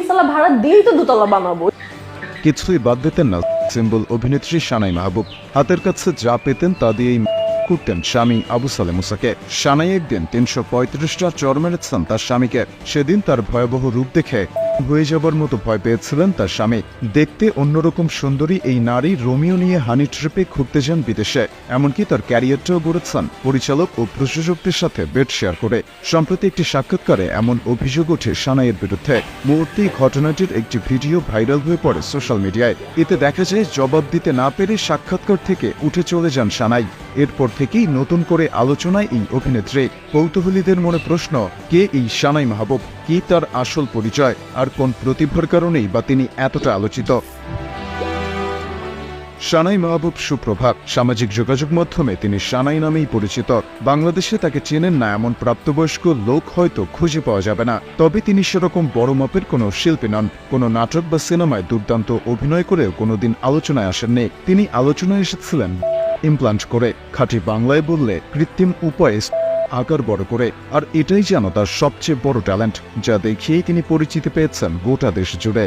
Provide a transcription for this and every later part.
নিচতলা ভাড়া দিয়েই তো দোতলা বানাবো। কিছুই বাদ দিতেন না সিম্বল অভিনেত্রী সানাই মাহবুব। হাতের কাছে যা পেতেন তা দিয়েই করতেন স্বামী আবু সালে মুসাকে। সানাই একদিন ৩৩৫টা চর মেরেছেন তার স্বামীকে। সেদিন তার ভয়াবহ রূপ দেখে হয়ে যাবার মতো ভয় পেয়েছিলেন তার স্বামী। দেখতে অন্যরকম সুন্দরী এই নারী রোমিও নিয়ে হানি ট্রিপে ঘুরতে যান বিদেশে। এমনকি তার ক্যারিয়ারটাও গড়েছেন পরিচালক ও প্রযোজকদের সাথে বেড শেয়ার করে। সম্প্রতি একটি সাক্ষাৎকারে এমন অভিযোগ ওঠে সানাইয়ের বিরুদ্ধে। মুহূর্তেই ঘটনাটির একটি ভিডিও ভাইরাল হয়ে পড়ে সোশ্যাল মিডিয়ায়। এতে দেখা যায় জবাব দিতে না পেরে সাক্ষাৎকার থেকে উঠে চলে যান সানাই। এরপর থেকেই নতুন করে আলোচনায় এই অভিনেত্রী। কৌতূহলীদের মনে প্রশ্ন, কে এই সানাই মাহবুব, কি তার আসল পরিচয়, আর কোন প্রতিভার কারণেই বা তিনি এতটা আলোচিত। সানাই মাহবুব সুপ্রভাত। সামাজিক যোগাযোগ মাধ্যমে তিনি সানাই নামেই পরিচিত। বাংলাদেশে তাকে চেনেন না এমন প্রাপ্তবয়স্ক লোক হয়তো খুঁজে পাওয়া যাবে না। তবে তিনি সেরকম বড় মাপের কোনো শিল্পী নন। কোনো নাটক বা সিনেমায় দুর্দান্ত অভিনয় করেও কোনোদিন আলোচনায় আসেননি। তিনি আলোচনায় এসেছিলেন ইমপ্লান্ট করে, খাঁটি বাংলায় বললে কৃত্রিম উপায়ে আকার বড় করে। আর এটাই যেন তার সবচেয়ে বড় ট্যালেন্ট, যা দেখিয়েই তিনি পরিচিতি পেয়েছেন গোটা দেশ জুড়ে।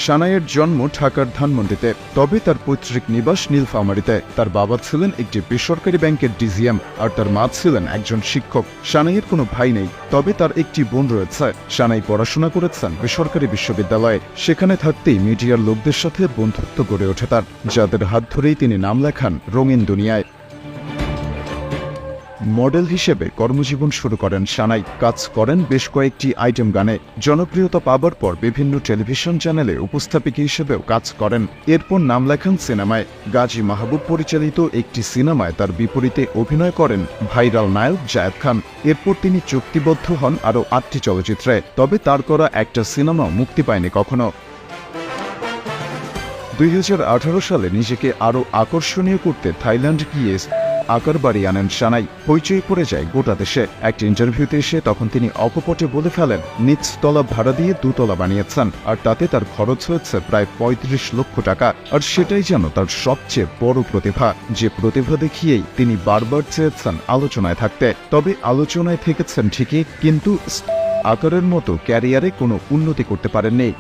সানাইয়ের জন্ম ঢাকার ধানমন্ডিতে, তবে তার পৈতৃক নিবাস নীলফামারীতে। তার বাবা ছিলেন একটি বেসরকারি ব্যাংকের ডিজিএম, আর তার মা ছিলেন একজন শিক্ষক। সানাইয়ের কোনো ভাই নেই, তবে তার একটি বোন রয়েছে। সানাই পড়াশোনা করেছেন বেসরকারি বিশ্ববিদ্যালয়ে। সেখানে থাকতেই মিডিয়ার লোকদের সাথে বন্ধুত্ব গড়ে ওঠে তার, যাদের হাত ধরেই তিনি নাম লেখান রঙিন দুনিয়ায়। মডেল হিসেবে কর্মজীবন শুরু করেন সানাই। কাজ করেন বেশ কয়েকটি আইটেম গানে। জনপ্রিয়তা পাবার পর বিভিন্ন টেলিভিশন চ্যানেলে উপস্থাপিকা হিসেবেও কাজ করেন। এরপর নাম লেখান সিনেমায়। গাজী মাহবুব পরিচালিত একটি সিনেমায় তার বিপরীতে অভিনয় করেন ভাইরাল নায়ক জায়েদ খান। এরপর তিনি চুক্তিবদ্ধ হন আরও ৮টি চলচ্চিত্রে, তবে তার করা একটা সিনেমাও মুক্তি পায়নি কখনো। ২০১৮ সালে নিজেকে আরও আকর্ষণীয় করতে থাইল্যান্ড গিয়ে আকার বাড়িয়ে আনেন সানাই। হইচই পড়ে যায় গোটা দেশে। একটি ইন্টারভিউতে এসে তখন তিনি অকপটে বলে ফেলেন নিচতলা ভাড়া দিয়ে দুতলা বানিয়েছেন, আর তাতে তার খরচ হয়েছে প্রায় ৩৫ লক্ষ টাকা। আর সেটাই যেন তার সবচেয়ে বড় প্রতিভা, যে প্রতিভা দেখিয়েই তিনি বারবার চেয়েছেন আলোচনায় থাকতে। তবে আলোচনায় থেকেছেন ঠিকই, কিন্তু আকারের মতো ক্যারিয়ারে কোনো উন্নতি করতে পারেননি।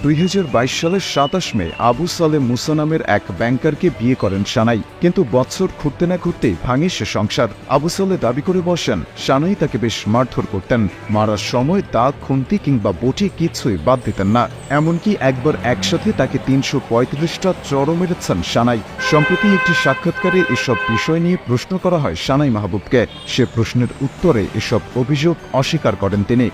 ২০২২ সালের ২৭ মে আবু সালে মুসা নামের এক ব্যাংকারকে বিয়ে করেন সানাই। কিন্তু বছর ঘুরতে না ঘুরতেই ভাঙে সে সংসার। আবু সালে দাবি করে বসেন সানাই তাকে বেশ মারধর করতেন। মারার সময় দাগ, খুন্তি কিংবা বটি কিছুই বাদ দিতেন না। এমনকি একবার একসাথে তাকে ৩৩৫টা চড়ও মেরেছেন সানাই। সম্প্রতি একটি সাক্ষাৎকারে এসব বিষয় নিয়ে প্রশ্ন করা হয় সানাই মাহবুবকে। সে প্রশ্নের উত্তরে এসব অভিযোগ অস্বীকার করেন তিনি।